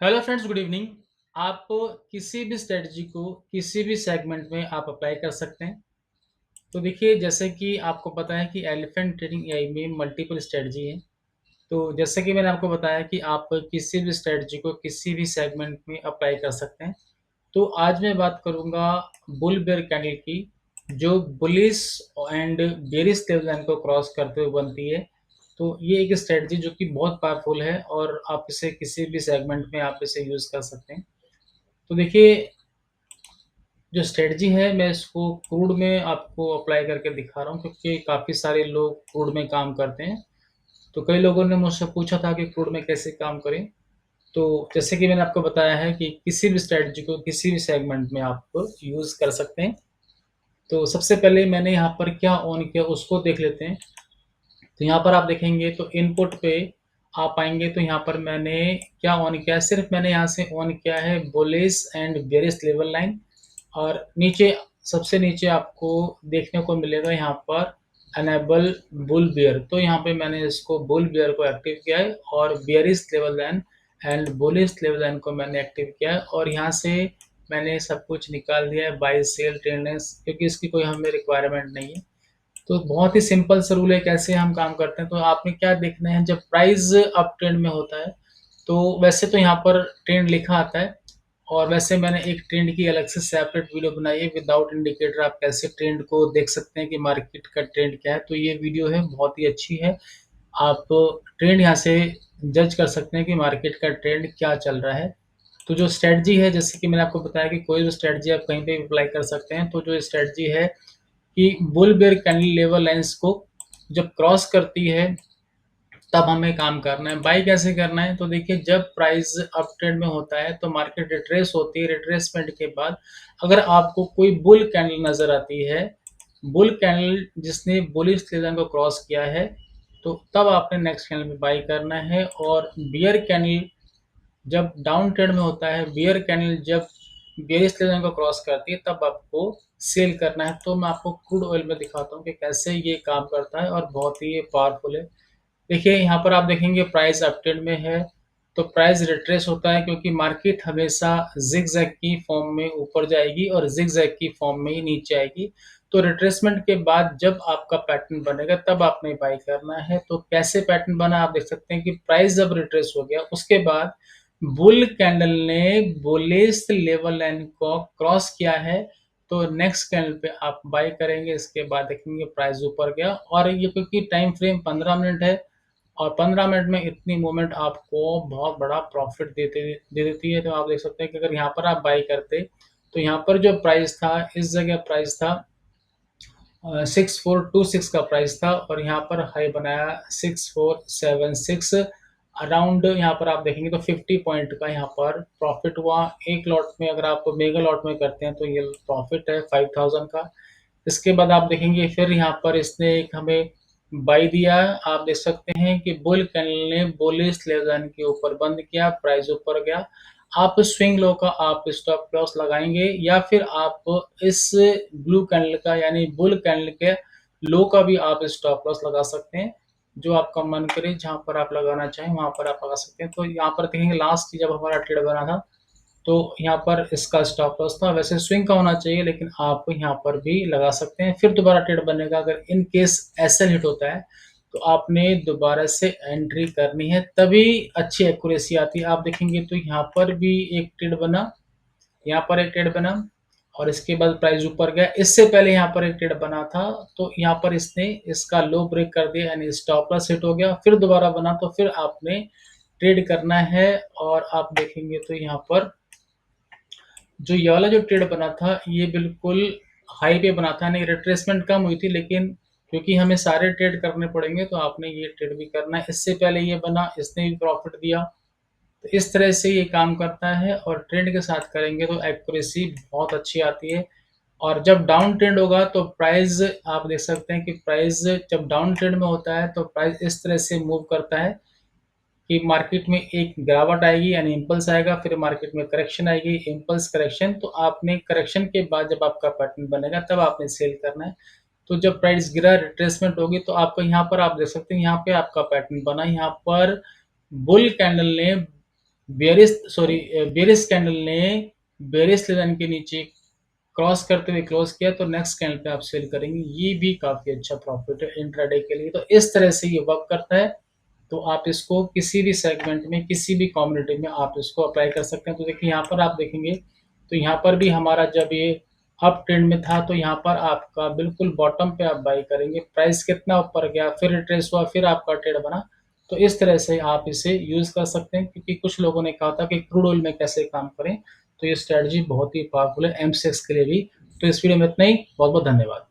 Hello friends, good evening. आप किसी भी स्ट्रेटजी को किसी भी सेगमेंट में आप अप्लाई कर सकते हैं। तो देखिए, जैसे कि आपको पता है कि एलिफेंट ट्रेडिंग एआई में मल्टीपल स्ट्रेटजी है। तो जैसे कि मैंने आपको बताया कि आप किसी भी स्ट्रेटजी को किसी भी सेगमेंट में अप्लाई कर सकते हैं। तो आज मैं बात करूंगा बुल बेयर कैंडल की, जो bullish and bearish level line को क्रॉस करते हुए बनती है। तो ये एक स्ट्रेटजी जो कि बहुत पावरफुल है और आप इसे किसी भी सेगमेंट में आप इसे यूज़ कर सकते हैं। तो देखिए, जो स्ट्रेटजी है मैं इसको क्रूड में आपको अप्लाई करके दिखा रहा हूँ, क्योंकि काफ़ी सारे लोग क्रूड में काम करते हैं। तो कई लोगों ने मुझसे पूछा था कि क्रूड में कैसे काम करें। तो जैसे कि मैंने आपको बताया है कि किसी भी स्ट्रेटजी को किसी भी सेगमेंट में आप यूज़ कर सकते हैं। तो सबसे पहले मैंने यहाँ पर क्या ऑन किया उसको देख लेते हैं। तो यहाँ पर आप देखेंगे तो इनपुट पे आप आएंगे, तो यहाँ पर मैंने क्या ऑन किया है, सिर्फ मैंने यहाँ से ऑन किया है bullish and bearish level line. और नीचे, सबसे नीचे आपको देखने को मिलेगा यहाँ पर अनेबल बुल बियर। तो यहाँ पे मैंने इसको बुल बियर को एक्टिव किया है और bearish level line and bullish level line को मैंने एक्टिव किया है। और यहाँ से मैंने सब कुछ निकाल दिया है, बाई सेल ट्रेंड्स, क्योंकि इसकी कोई हमें रिक्वायरमेंट नहीं है। तो बहुत ही सिंपल सा रूल है कैसे हम काम करते हैं। तो आपने क्या देखना है, जब प्राइस अप ट्रेंड में होता है तो वैसे तो यहाँ पर ट्रेंड लिखा आता है, और वैसे मैंने एक ट्रेंड की अलग से सेपरेट वीडियो बनाई है विदाउट इंडिकेटर। आप कैसे ट्रेंड को देख सकते हैं कि मार्केट का ट्रेंड क्या है, तो ये वीडियो है, बहुत ही अच्छी है। आप ट्रेंड यहाँ से जज कर सकते हैं कि मार्केट का ट्रेंड क्या चल रहा है। तो जो स्ट्रेटजी है, जैसे कि मैंने आपको बताया कि कोई भी स्ट्रेटजी आप कहीं पे भी अप्लाई कर सकते हैं। तो जो स्ट्रेटजी है कि bull bear candle level lines को जब क्रॉस करती है तब हमें काम करना है। बाई कैसे करना है, तो देखिए, जब प्राइस अप ट्रेंड में होता है तो मार्केट रिट्रेस होती है। रिट्रेसमेंट के बाद अगर आपको कोई बुल कैंडल नजर आती है, बुल कैंडल जिसने बुलिश लेवल को क्रॉस किया है, तो तब आपने नेक्स्ट कैंडल में बाई करना है। और बियर कैंडल जब डाउन ट्रेंड में होता है, बियर कैंडल जब बेरिश लेवल को क्रॉस करती है, तब आपको सेल करना है। तो मैं आपको क्रूड ऑयल में दिखाता हूँ कि कैसे ये काम करता है, और बहुत ही ये पावरफुल है। देखिए, यहाँ पर आप देखेंगे प्राइस अपट्रेंड में है, तो प्राइस रिट्रेस होता है, क्योंकि मार्केट हमेशा जिगजैग की फॉर्म में ऊपर जाएगी और जिगजैग की फॉर्म में ही नीचे आएगी। तो रिट्रेसमेंट के बाद जब आपका पैटर्न बनेगा तब आपने बाई करना है। तो कैसे पैटर्न बना आप देख सकते हैं कि प्राइस जब रिट्रेस हो गया उसके बाद बुल कैंडल ने बुलिश लेवल लाइन को क्रॉस किया है, तो नेक्स्ट कैंडल पे आप बाई करेंगे। इसके बाद देखेंगे प्राइस ऊपर गया, और ये क्योंकि टाइम फ्रेम 15 मिनट है, और 15 मिनट में इतनी मूवमेंट आपको बहुत बड़ा प्रॉफिट दे देती है। तो आप देख सकते हैं कि अगर यहाँ पर आप बाई करते, तो यहाँ पर जो प्राइस था, इस जगह प्राइस था 6426 का प्राइस था, और यहाँ पर हाई बनाया 6476 अराउंड। यहाँ पर आप देखेंगे तो 50 पॉइंट का यहाँ पर प्रॉफिट हुआ। एक लॉट में अगर आप मेगा लॉट में करते हैं तो ये प्रॉफिट है 5000 का। इसके बाद आप देखेंगे फिर यहाँ पर इसने एक हमें बाई दिया। आप देख सकते हैं कि बुल कैंडल ने बुलिश लेवल के ऊपर बंद किया, प्राइस ऊपर गया। आप स्विंग लो का आप स्टॉप लॉस लगाएंगे, या फिर आप इस ब्लू कैंडल का यानी बुल कैंडल के लो का भी आप स्टॉप लॉस लगा सकते हैं। जो आपका मन करे, जहां पर आप लगाना चाहें वहां पर आप लगा सकते हैं। तो यहाँ पर देखेंगे लास्ट जब हमारा ट्रेड बना था, तो यहाँ पर इसका स्टॉप लॉस था। वैसे स्विंग का होना चाहिए, लेकिन आप यहाँ पर भी लगा सकते हैं। फिर दोबारा ट्रेड बनेगा, अगर इन केस एसएल हिट होता है तो आपने दोबारा से एंट्री करनी है, तभी अच्छी एक्यूरेसी आती है। आप देखेंगे तो यहाँ पर भी एक ट्रेड बना, यहाँ पर एक ट्रेड बना, और इसके बाद प्राइस ऊपर गया। इससे पहले यहाँ पर एक ट्रेड बना था, तो यहाँ पर इसने इसका लो ब्रेक कर दिया, यानी स्टॉप लॉस हिट हो गया। फिर दोबारा बना, तो फिर आपने ट्रेड करना है। और आप देखेंगे तो यहाँ पर जो ये वाला जो ट्रेड बना था, ये बिल्कुल हाई पे बना था, नहीं रिट्रेसमेंट कम हुई थी, लेकिन क्योंकि हमें सारे ट्रेड करने पड़ेंगे तो आपने ये ट्रेड भी करना है। इससे पहले ये बना, इसने भी प्रॉफिट दिया। तो इस तरह से ये काम करता है, और ट्रेंड के साथ करेंगे तो एक्यूरेसी बहुत अच्छी आती है। और जब डाउन ट्रेंड होगा तो प्राइस आप देख सकते हैं कि प्राइस जब डाउन ट्रेंड में होता है तो प्राइस इस तरह से मूव करता है कि मार्केट में एक गिरावट आएगी, यानी इम्पल्स आएगा, फिर मार्केट में करेक्शन आएगी, इम्पल्स करेक्शन। तो आपने करेक्शन के बाद जब आपका पैटर्न बनेगा तब आपने सेल करना है। तो जब प्राइस गिरा, रिट्रेसमेंट होगी, तो आपको यहाँ पर आप देख सकते हैं, यहाँ पे आपका पैटर्न बना। यहाँ पर बुल कैंडल ने बेरिस कैंडल ने बेरिस लाइन के नीचे क्रॉस करते हुए क्लोज किया तो नेक्स्ट कैंडल पे आप सेल करेंगे, ये भी काफी अच्छा प्रॉफिट है इंट्राडे के लिए। तो इस तरह से ये वर्क करता है। तो आप इसको किसी भी सेगमेंट में, किसी भी कम्युनिटी में आप इसको अप्लाई कर सकते हैं। तो देखिए यहाँ पर आप देखेंगे तो यहाँ पर भी हमारा जब ये अप ट्रेंड में था तो यहाँ पर आपका बिल्कुल बॉटम पे आप बाई करेंगे, प्राइस कितना ऊपर गया, फिर रिट्रेस हुआ, फिर आपका ट्रेड बना। तो इस तरह से आप इसे यूज कर सकते हैं, क्योंकि कुछ लोगों ने कहा था कि क्रूड ऑयल में कैसे काम करें। तो ये स्ट्रेटजी बहुत ही पावरफुल है एमसीएक्स के लिए भी। तो इस वीडियो में इतना ही, बहुत बहुत धन्यवाद।